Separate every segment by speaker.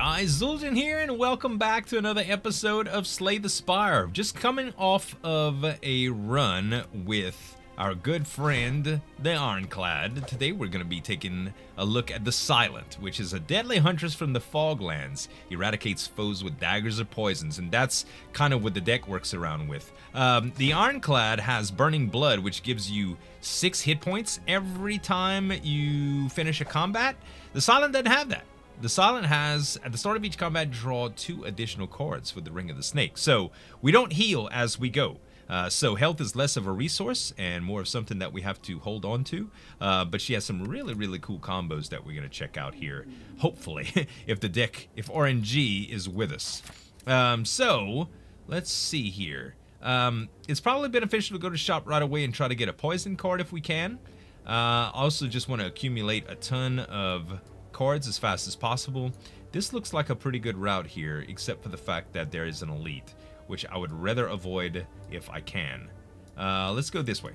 Speaker 1: guys, Zul'jin here, and welcome back to another episode of Slay the Spire. Just coming off of a run with our good friend, the Ironclad. Today we're going to be taking a look at the Silent, which is a deadly huntress from the Foglands. Eradicates foes with daggers or poisons, and that's kind of what the deck works around with. The Ironclad has Burning Blood, which gives you 6 hit points every time you finish a combat. The Silent doesn't have that. The Silent has, at the start of each combat, draw 2 additional cards for the Ring of the Snake. So we don't heal as we go. So health is less of a resource and more of something that we have to hold on to. But she has some really cool combos that we're going to check out here. Hopefully, if RNG is with us. So let's see here. It's probably beneficial to go to shop right away and try to get a poison card if we can. Also just want to accumulate a ton of cards as fast as possible. This looks like a pretty good route here, except for the fact that there is an elite, which I would rather avoid if I can. Let's go this way.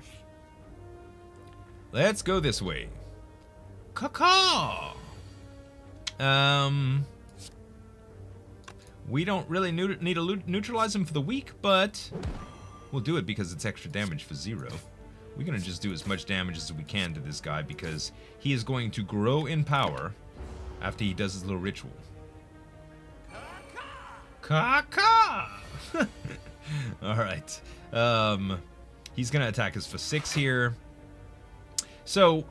Speaker 1: Let's go this way. Caw-caw! We don't really need to neutralize him for the weak, but we'll do it because it's extra damage for 0. We're gonna just do as much damage as we can to this guy because he is going to grow in power after he does his little ritual. Caw-caw! Alright. He's gonna attack us for 6 here. So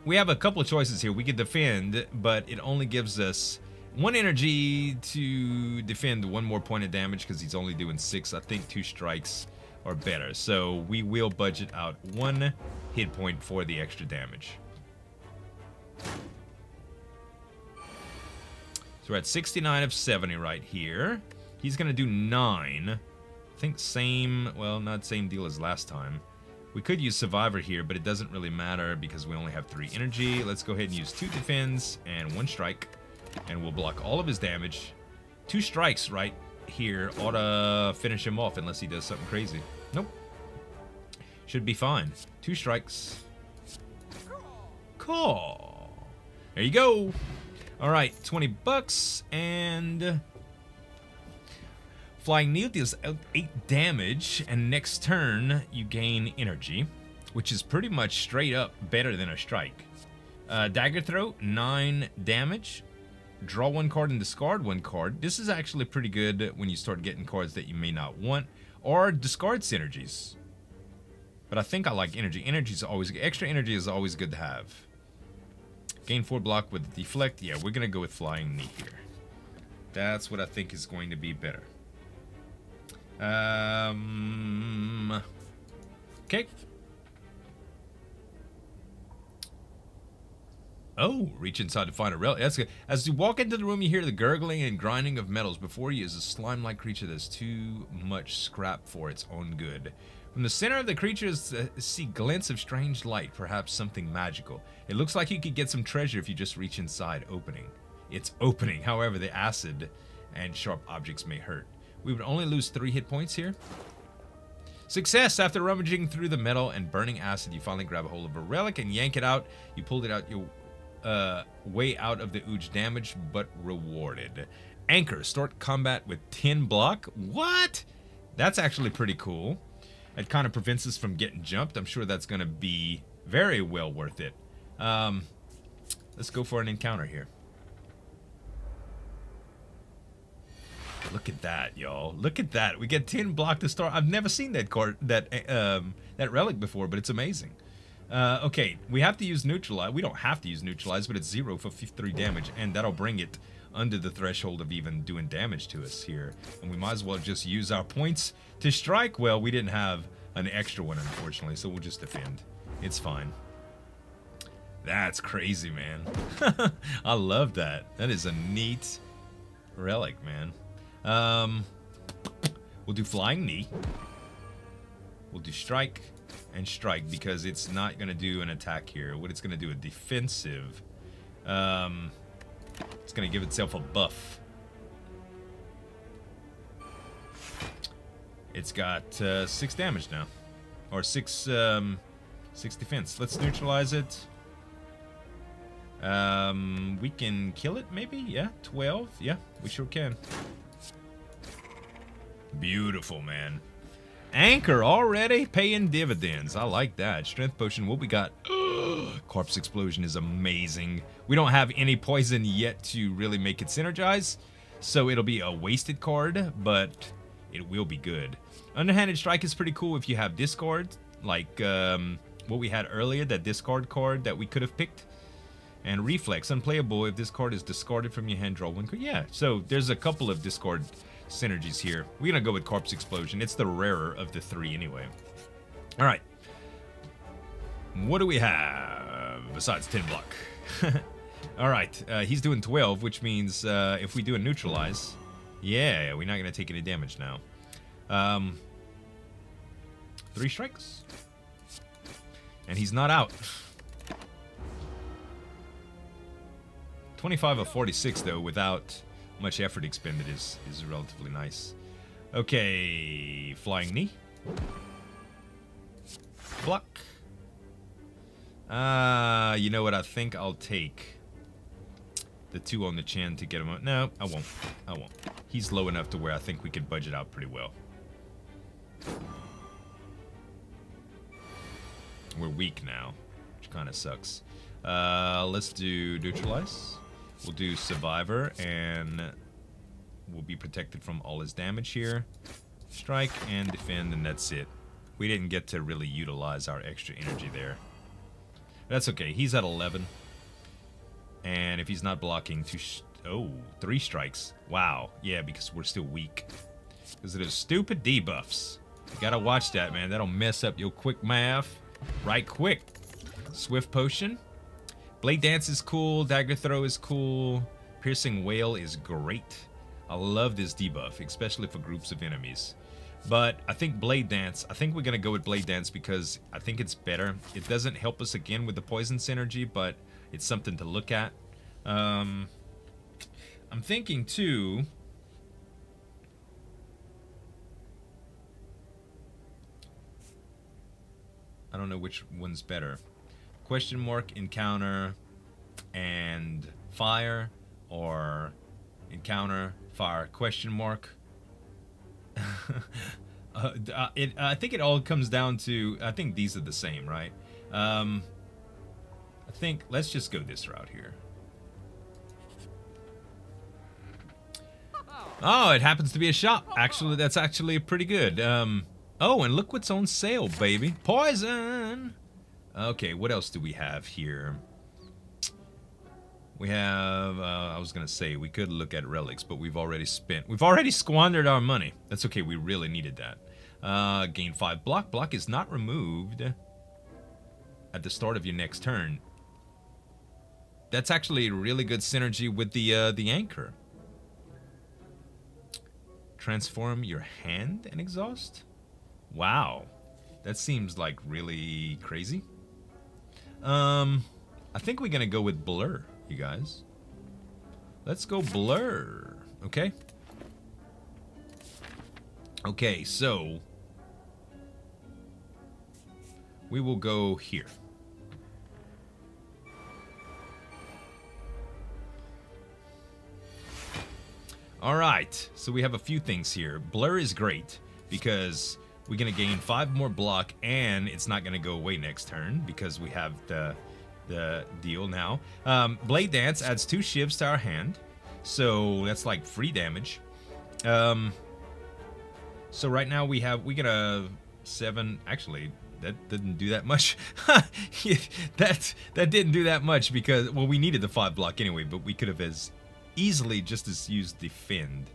Speaker 1: we have a couple of choices here. We could defend, but it only gives us 1 energy to defend 1 more point of damage because he's only doing 6. I think 2 strikes are better. So we will budget out 1 hit point for the extra damage. So we're at 69 of 70 right here. He's gonna do 9. I think same, well, not same deal as last time. We could use Survivor here, but it doesn't really matter because we only have 3 energy. Let's go ahead and use 2 defense and 1 strike, and we'll block all of his damage. 2 strikes right here ought to finish him off unless he does something crazy. Nope. Should be fine. 2 strikes. Cool. There you go. All right, 20 bucks, and Flying Knee deals 8 damage, and next turn you gain energy, which is pretty much straight up better than a strike. Dagger Throw, 9 damage. Draw 1 card and discard 1 card. This is actually pretty good when you start getting cards that you may not want, or discard synergies. But I think I like energy. Extra energy is always good to have. Gain 4 block with deflect. Yeah, we're gonna go with Flying Knee here. That's what I think is going to be better. Okay. Oh, reach inside to find a relic. That's good. As you walk into the room, you hear the gurgling and grinding of metals. Before you is a slime-like creature that's too much scrap for its own good. From the center of the creatures, see glints of strange light, perhaps something magical. It looks like you could get some treasure if you just reach inside. It's opening. However, the acid and sharp objects may hurt. We would only lose 3 hit points here. Success! After rummaging through the metal and burning acid, you finally grab a hold of a relic and yank it out. You pulled it out your way out of the ooze, damage but rewarded. Anchor. Start combat with 10 block. What? That's actually pretty cool. It kind of prevents us from getting jumped. I'm sure that's going to be very well worth it. Let's go for an encounter here. Look at that, y'all. Look at that. We get 10 block to start. I've never seen that card, that relic before, but it's amazing. Okay, we have to use neutralize. We don't have to use neutralize, but it's 0 for 53 damage, and that'll bring it under the threshold of even doing damage to us here. And we might as well just use our points to strike. Well, we didn't have an extra one, unfortunately, so we'll just defend. It's fine. That's crazy, man. I love that. That is a neat relic, man. We'll do Flying Knee. We'll do strike and strike because it's not going to do an attack here. What it's going to do, a defensive. It's going to give itself a buff. It's got 6 damage now. Or 6 defense. Let's neutralize it. We can kill it, maybe? Yeah, 12. Yeah, we sure can. Beautiful, man. Anchor already paying dividends. I like that. Strength potion. What we got? Corpse explosion is amazing. We don't have any poison yet to really make it synergize, so it'll be a wasted card, but it will be good. Underhanded strike is pretty cool if you have discard, like what we had earlier, that discard card that we could have picked. And reflex, unplayable if this card is discarded from your hand, draw one card. Yeah, so there's a couple of discard synergies here. We're gonna go with Corpse Explosion. It's the rarer of the three anyway. All right. What do we have besides 10 block? All right, he's doing 12, which means if we do a neutralize, yeah, we're not gonna take any damage now. 3 strikes. And he's not out. 25 of 46, though, without much effort expended is relatively nice. Okay, flying knee. Block. You know what? I think I'll take the 2 on the chin to get him out. No, I won't. I won't. He's low enough to where I think we can budget out pretty well. We're weak now, which kind of sucks. Let's do neutralize. We'll do survivor, and we'll be protected from all his damage here. Strike and defend, and that's it. We didn't get to really utilize our extra energy there. That's okay. He's at 11. And if he's not blocking, 3 strikes. Wow. Yeah, because we're still weak. Because of those stupid debuffs. You gotta watch that, man. That'll mess up your quick math right quick. Swift potion. Blade dance is cool. Dagger throw is cool. Piercing wail is great. I love this debuff, especially for groups of enemies. But I think Blade Dance, I think we're going to go with Blade Dance because I think it's better. It doesn't help us again with the poison synergy, but it's something to look at. I'm thinking too... I don't know which one's better. Question mark, encounter, and fire, or encounter, fire, question mark. I think it all comes down to, I think these are the same, right? I think, let's just go this route here. Oh, it happens to be a shop. Actually, that's actually pretty good. Oh, and look what's on sale, baby. Poison! Okay, what else do we have here? We have, I was gonna say, we could look at relics, but we've already squandered our money. That's okay, we really needed that. Gain 5 block. Block is not removed at the start of your next turn. That's actually a really good synergy with the anchor. Transform your hand and exhaust? Wow. That seems like really crazy. I think we're gonna go with blur, you guys. Let's go blur. Okay. Okay, so we will go here. Alright, so we have a few things here. Blur is great because we're gonna gain 5 more block, and it's not gonna go away next turn because we have the deal now. Blade Dance adds 2 shivs to our hand, so that's like free damage. So right now we get a 7. Actually, that didn't do that much. that didn't do that much because, well, we needed the 5 block anyway, but we could have as easily just as used defend.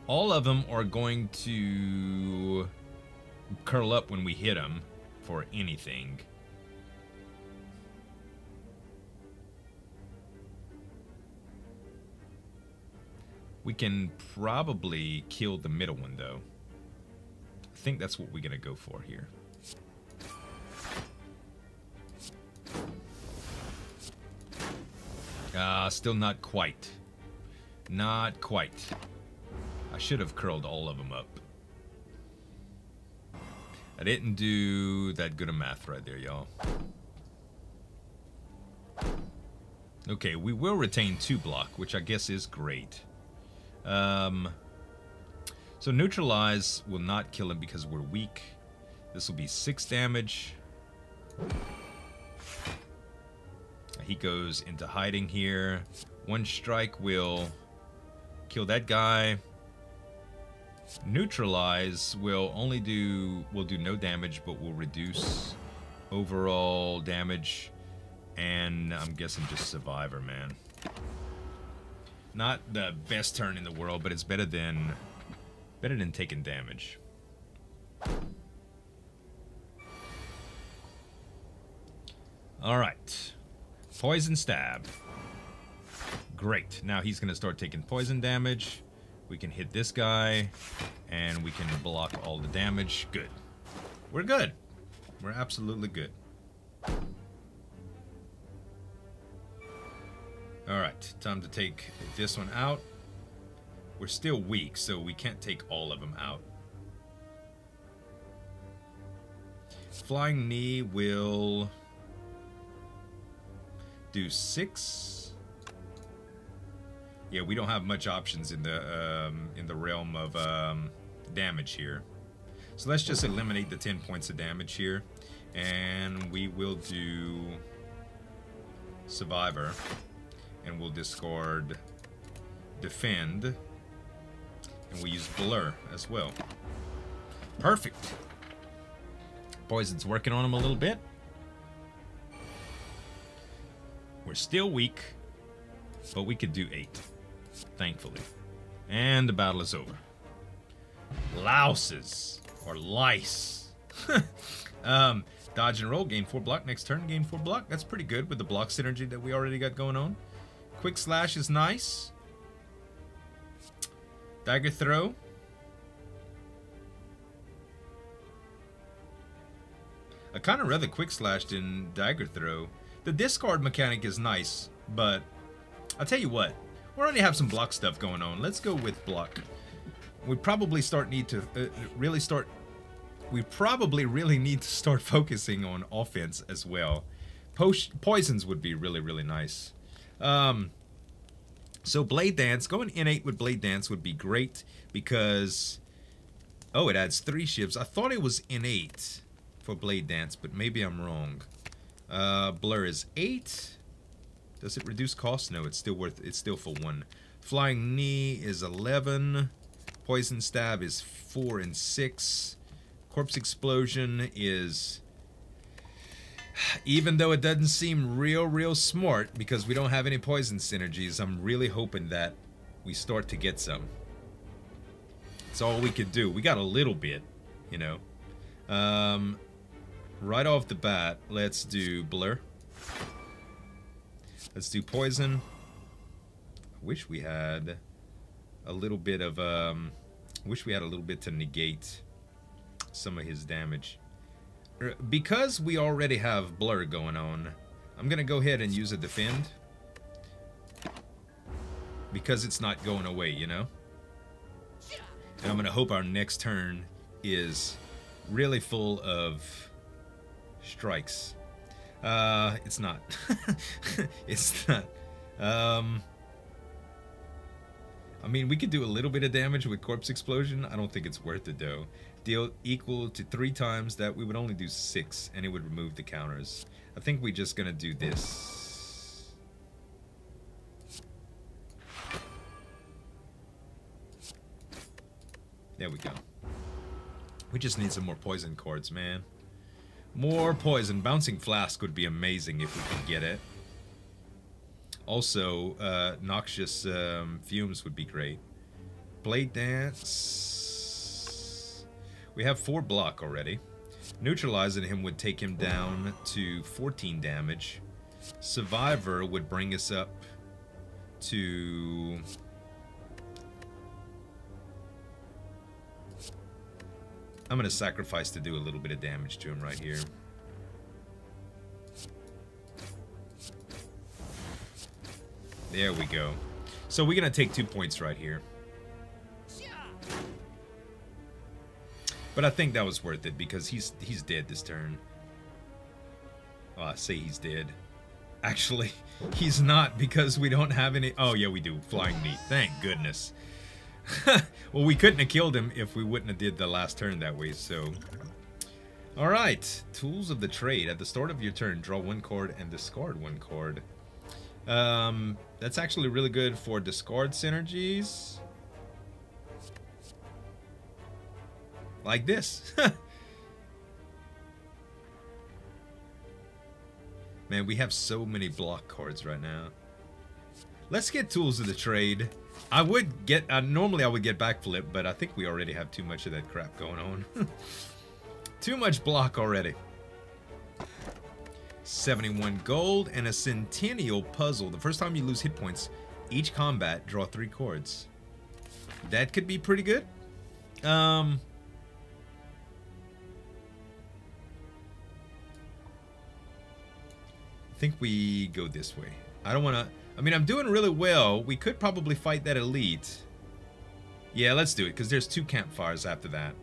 Speaker 1: All of them are going to curl up when we hit them for anything. We can probably kill the middle one, though. I think that's what we're gonna go for here. Still not quite. Not quite. I should have curled all of them up. I didn't do that good of math right there, y'all. Okay, we will retain 2 block, which I guess is great. So neutralize will not kill him because we're weak. This will be 6 damage. He goes into hiding here. 1 strike will kill that guy. Neutralize will do no damage, but will reduce overall damage. And I'm guessing just Survivor, man. Not the best turn in the world, but it's better than taking damage. All right. Poison stab. Great. Now he's going to start taking poison damage. We can hit this guy, and we can block all the damage. Good. We're good. We're absolutely good. Alright, time to take this one out. We're still weak, so we can't take all of them out. Flying Knee will do 6. Yeah, we don't have much options in the realm of damage here. So let's just eliminate the 10 points of damage here, and we will do Survivor, and we'll discard Defend, and we'll use Blur as well. Perfect. Poison's working on him a little bit. We're still weak, but we could do 8, thankfully. And the battle is over. Louses, or lice. Dodge and roll, gain 4 block. Next turn, gain 4 block. That's pretty good with the block synergy that we already got going on. Quick slash is nice. Dagger throw. I kind of rather quick slash than dagger throw. The discard mechanic is nice, but I'll tell you what, we already have some block stuff going on. Let's go with block. We probably really need to start focusing on offense as well. Poisons would be really, really nice. So Blade Dance, going innate with Blade Dance would be great because, oh, it adds 3 shivs. I thought it was innate for Blade Dance, but maybe I'm wrong. Blur is 8. Does it reduce cost? No, it's still for 1. Flying Knee is 11. Poison Stab is 4 and 6. Corpse Explosion is, even though it doesn't seem real smart because we don't have any poison synergies, I'm really hoping that we start to get some. It's all we could do. We got a little bit, you know. Right off the bat, let's do Blur. Let's do Poison. I wish we had a little bit of to negate some of his damage. Because we already have Blur going on, I'm gonna go ahead and use a Defend because it's not going away, you know. And I'm gonna hope our next turn is really full of strikes. It's not. It's not. I mean, we could do a little bit of damage with Corpse Explosion. I don't think it's worth it, though. Deal equal to 3 times that. We would only do 6, and it would remove the counters. I think we're just gonna do this. There we go. We just need some more poison cards, man. More poison. Bouncing Flask would be amazing if we could get it. Also, Noxious Fumes would be great. Blade Dance. We have 4 block already. Neutralizing him would take him down to 14 damage. Survivor would bring us up to... I'm going to sacrifice to do a little bit of damage to him right here. There we go. So we're going to take 2 points right here. But I think that was worth it because he's dead this turn. Oh, I say he's dead. Actually, he's not because we don't have any... Oh, yeah, we do. Flying Knee. Thank goodness. Well, we couldn't have killed him if we wouldn't have did the last turn that way, so... Alright. Tools of the trade. At the start of your turn, draw 1 card and discard 1 card. That's actually really good for discard synergies. Like this. Man, we have so many block cards right now. Let's get Tools of the Trade. I would get... normally I would get Backflip, but I think we already have too much of that crap going on. Too much block already. 71 gold and a Centennial Puzzle. The first time you lose hit points, each combat, draw 3 cards. That could be pretty good. I think we go this way. I don't want to... I mean, I'm doing really well. We could probably fight that elite. Yeah, let's do it, because there's 2 campfires after that.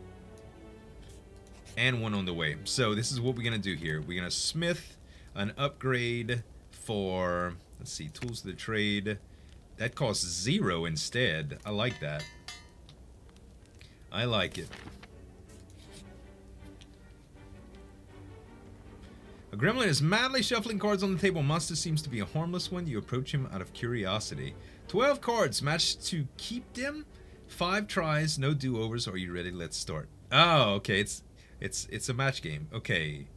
Speaker 1: And 1 on the way. So this is what we're going to do here. We're going to smith an upgrade for... Let's see, Tools of the Trade. That costs 0 instead. I like that. I like it. A gremlin is madly shuffling cards on the table. Monster seems to be a harmless one. You approach him out of curiosity. 12 cards. Match to keep them. 5 tries. No do-overs. Are you ready? Let's start. Oh, okay. It's a match game. Okay.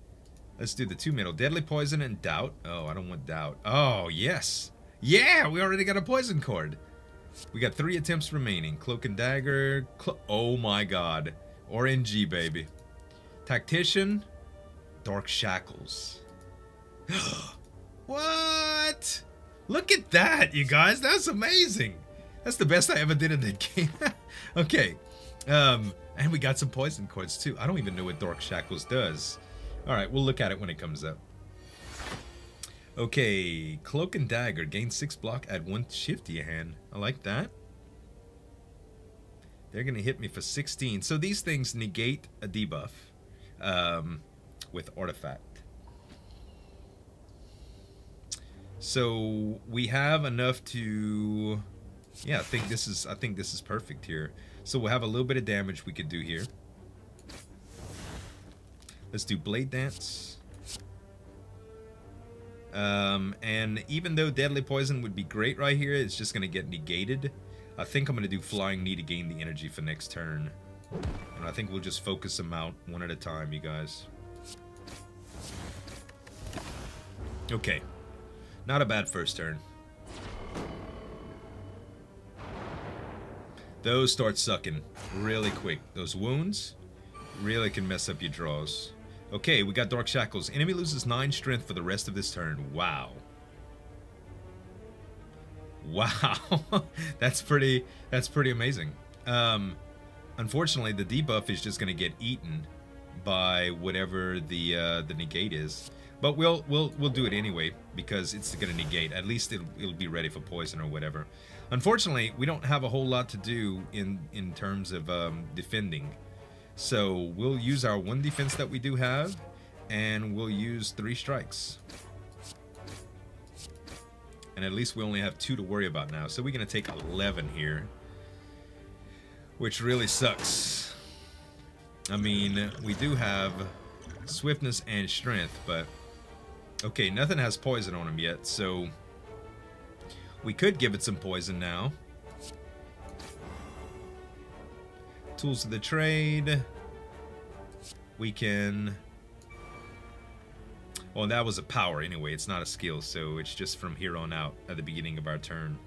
Speaker 1: Let's do the 2 middle. Deadly Poison and Doubt. Oh, I don't want Doubt. Oh, yes. Yeah, we already got a poison card. We got 3 attempts remaining. Cloak and Dagger. Oh my god. RNG, baby. Tactician. Dark Shackles. What? Look at that, you guys. That's amazing. That's the best I ever did in that game. Okay. And we got some poison cards too. I don't even know what Dark Shackles does. Alright, we'll look at it when it comes up. Okay. Cloak and Dagger. Gain 6 block, add 1 shift to your hand. I like that. They're going to hit me for 16. So these things negate a debuff. With Artifact. So we have enough to... Yeah, I think this is perfect here. So we'll have a little bit of damage we could do here. Let's do Blade Dance. And even though Deadly Poison would be great right here, it's just going to get negated. I think I'm going to do Flying Knee to gain the energy for next turn. And I think we'll just focus them out one at a time, you guys. Okay. Not a bad first turn. Those start sucking really quick. Those wounds really can mess up your draws. Okay, we got Dark Shackles. Enemy loses 9 strength for the rest of this turn. Wow. Wow. That's pretty amazing. Unfortunately, the debuff is just going to get eaten by whatever the negate is. But we'll do it anyway because it's going to negate. At least it'll be ready for poison or whatever. Unfortunately, we don't have a whole lot to do in terms of defending. So we'll use our 1 defense that we do have, and we'll use 3 strikes. And at least we only have 2 to worry about now. So we're going to take 11 here, which really sucks. I mean, we do have swiftness and strength, but okay, nothing has poison on him yet, so we could give it some poison now. Tools of the Trade. We can... Well, that was a power anyway. It's not a skill, so it's just from here on out at the beginning of our turn.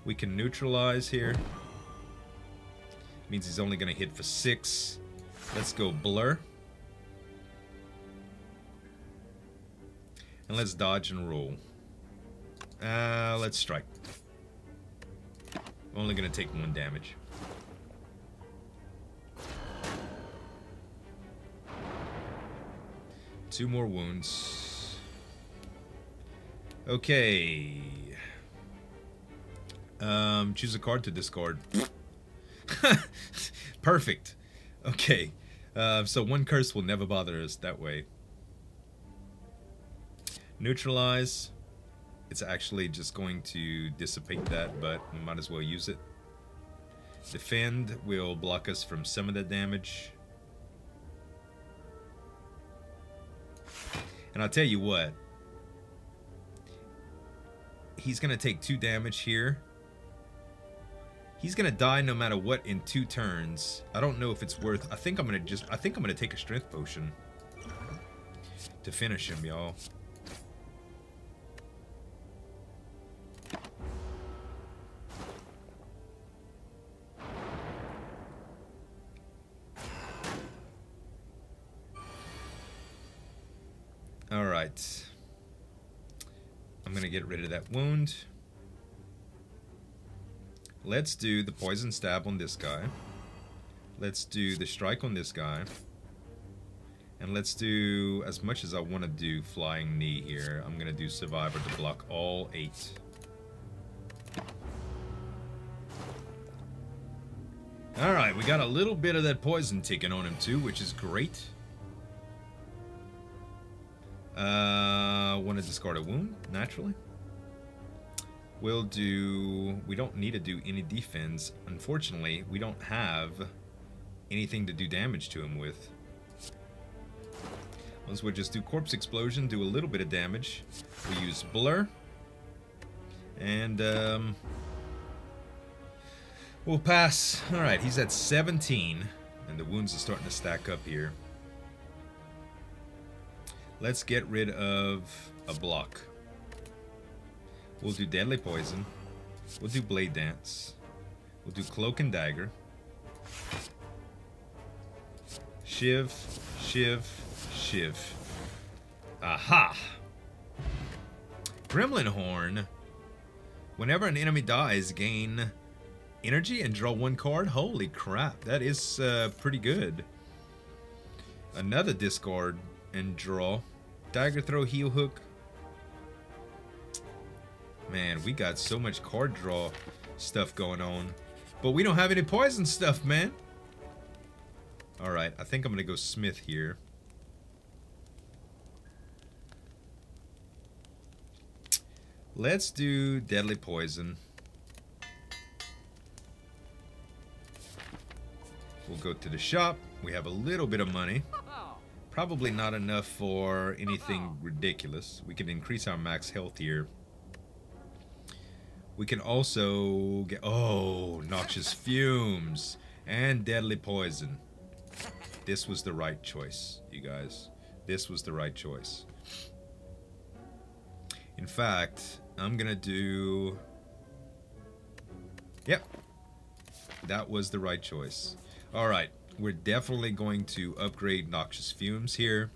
Speaker 1: We can neutralize here. Means he's only going to hit for 6. Let's go Blur. And let's dodge and roll. Let's strike. Only going to take 1 damage. Two more wounds. Okay. Choose a card to discard. Perfect. Okay. So one curse will never bother us that way. Neutralize. It's actually just going to dissipate that, but we might as well use it. Defend will block us from some of the damage. And I'll tell you what. He's going to take 2 damage here. He's going to die no matter what in 2 turns. I don't know if it's worth... I think I'm going to take a strength potion to finish him, y'all. Alright. I'm going to get rid of that wound. Let's do the poison stab on this guy. Let's do the strike on this guy. And let's do, as much as I want to do flying knee here, I'm going to do survivor to block all 8. Alright, we got a little bit of that poison ticking on him too, which is great. Want to discard a wound, naturally. We'll do... We don't need to do any defense. Unfortunately, we don't have anything to do damage to him with. Once we'll just do Corpse Explosion, do a little bit of damage. We use Blur. And, we'll pass. Alright, he's at 17. And the wounds are starting to stack up here. Let's get rid of a block. We'll do Deadly Poison. We'll do Blade Dance. We'll do Cloak and Dagger. Shiv, Shiv, Shiv. Aha! Gremlin Horn. Whenever an enemy dies, gain energy and draw 1 card. Holy crap, that is pretty good. Another discard and draw. Dagger Throw, Heel Hook. Man, we got so much card draw stuff going on. But we don't have any poison stuff, man. Alright, I think I'm gonna go Smith here. Let's do Deadly Poison. We'll go to the shop. We have a little bit of money. Probably not enough for anything ridiculous. We can increase our max health here. We can also get... Oh, Noxious Fumes and Deadly Poison. This was the right choice, you guys. This was the right choice. In fact, I'm gonna do... Yep. That was the right choice. Alright. We're definitely going to upgrade Noxious Fumes here.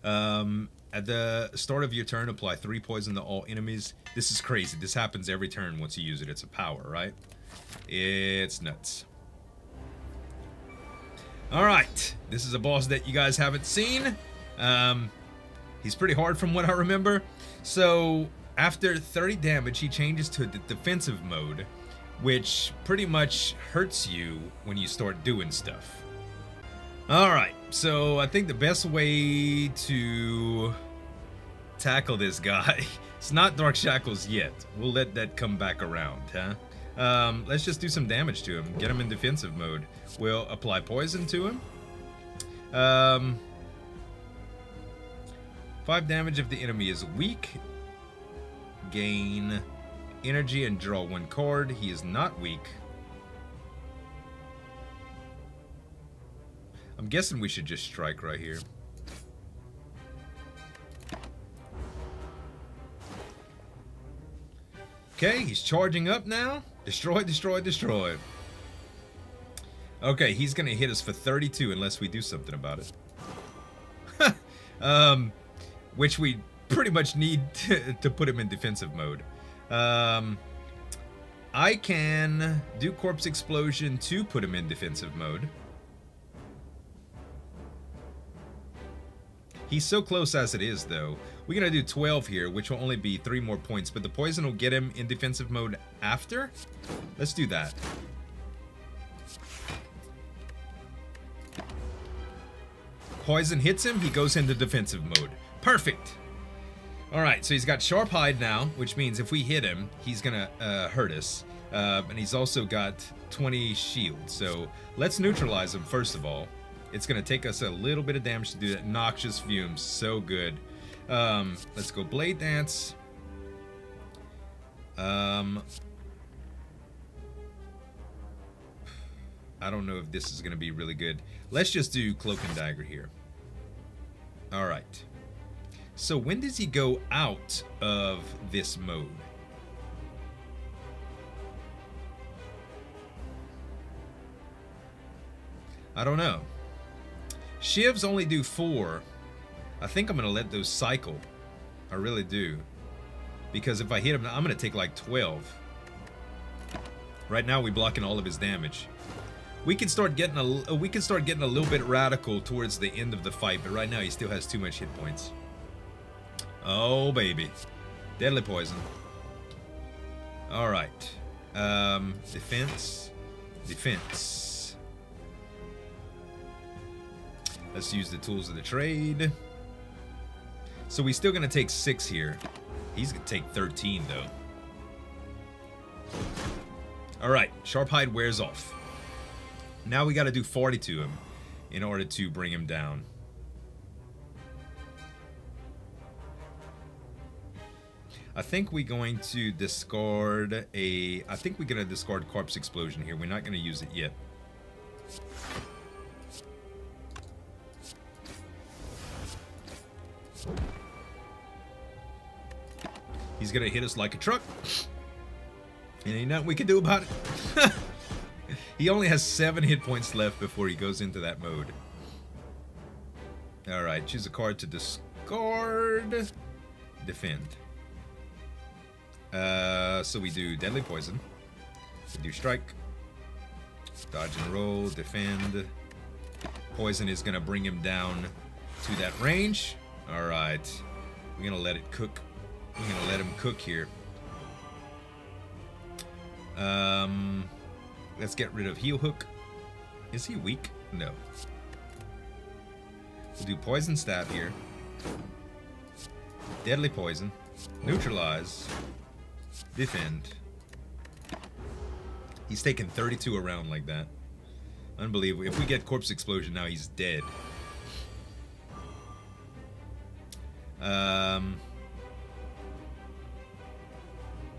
Speaker 1: At the start of your turn, apply 3 poison to all enemies. This is crazy. This happens every turn once you use it. It's a power, right? It's nuts. Alright. This is a boss that you guys haven't seen. He's pretty hard from what I remember. So, after 30 damage, he changes to the defensive mode, which pretty much hurts you when you start doing stuff. Alright, so I think the best way to tackle this guy, it's not Dark Shackles yet. We'll let that come back around, huh? Let's just do some damage to him, get him in defensive mode. We'll apply poison to him. 5 damage if the enemy is weak. Gain energy and draw 1 card. He is not weak. I'm guessing we should just strike right here. Okay, he's charging up now. Destroy, destroy, destroy. Okay, he's gonna hit us for 32 unless we do something about it. Which we pretty much need to put him in defensive mode. I can do Corpse Explosion to put him in defensive mode. He's so close as it is, though. We're going to do 12 here, which will only be 3 more points, but the poison will get him in defensive mode after. Let's do that. Poison hits him, he goes into defensive mode. Perfect. Alright, so he's got Sharp Hide now, which means if we hit him, he's gonna hurt us. And he's also got 20 shield. So let's neutralize him first of all. It's gonna take us a little bit of damage to do that. Noxious Fumes, so good. Let's go Blade Dance. I don't know if this is gonna be really good. Let's just do Cloak and Dagger here. Alright. So when does he go out of this mode? I don't know. Shivs only do 4. I think I'm going to let those cycle. I really do. Because if I hit him, I'm going to take like 12. Right now we're blocking all of his damage. We can start getting a little bit radical towards the end of the fight, but right now he still has too much hit points. Oh baby. Deadly Poison. Alright. Defense. Defense. Let's use the tools of the trade. So we're still gonna take 6 here. He's gonna take 13 though. Alright, Sharp Hide wears off. Now we gotta do 40 to him in order to bring him down. I think we're going to discard a... I think we're going to discard Corpse Explosion here. We're not going to use it yet. He's going to hit us like a truck. And ain't nothing we can do about it. He only has 7 hit points left before he goes into that mode. Alright, choose a card to discard. Defend. So we do Deadly Poison. We do Strike. Dodge and roll. Defend. Poison is going to bring him down to that range. Alright. We're going to let it cook. We're going to let him cook here. Let's get rid of Heal Hook. Is he weak? No. We'll do Poison Stab here. Deadly Poison. Neutralize. Defend. He's taking 32 around like that. Unbelievable. If we get Corpse Explosion now, he's dead.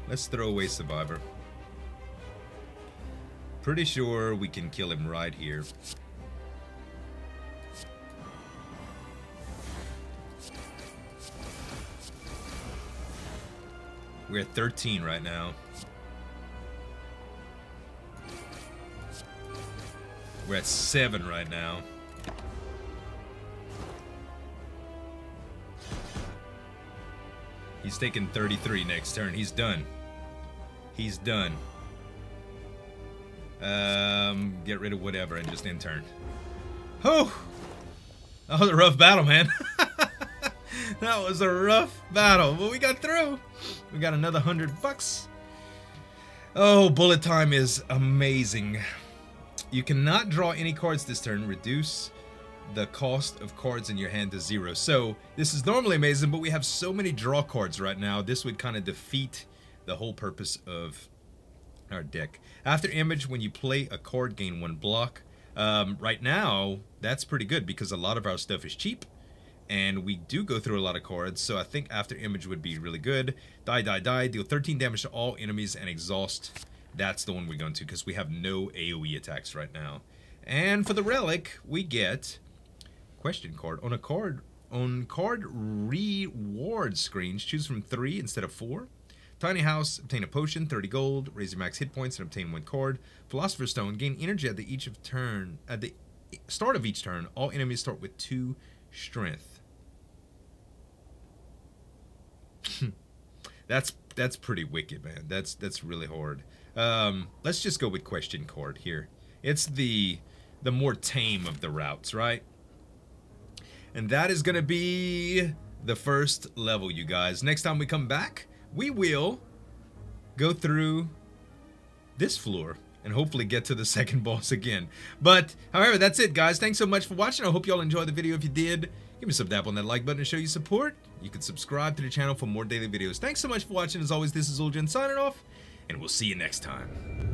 Speaker 1: Let's throw away Survivor. Pretty sure we can kill him right here. We're at 13 right now. We're at 7 right now. He's taking 33 next turn. He's done. He's done. Get rid of whatever and just end turn. Oh! That was a rough battle, man. That was a rough battle, but we got through. We got another $100. Oh, bullet time is amazing. You cannot draw any cards this turn. Reduce the cost of cards in your hand to 0. So this is normally amazing, but we have so many draw cards right now. This would kind of defeat the whole purpose of our deck. After Image, when you play a card, gain 1 block. Right now, that's pretty good because a lot of our stuff is cheap. And we do go through a lot of cards, so I think After Image would be really good. Die, die, die. Deal 13 damage to all enemies and exhaust. That's the one we're going to because we have no AoE attacks right now. And for the relic, we get question card. On card reward screens, choose from 3 instead of 4. Tiny House, obtain a potion, 30 gold, raise your max hit points and obtain 1 card. Philosopher's Stone, gain energy at the start of each turn. All enemies start with 2 strength. That's pretty wicked, man. That's really hard. Let's just go with question card here. It's the more tame of the routes, right? And that is gonna be the first level, you guys. Next time we come back, we will go through this floor and hopefully get to the second boss again. But, however, that's it, guys. Thanks so much for watching. I hope you all enjoyed the video. If you did, give me some dap on that like button to show you support. You can subscribe to the channel for more daily videos. Thanks so much for watching. As always, this is Uljan signing off, and we'll see you next time.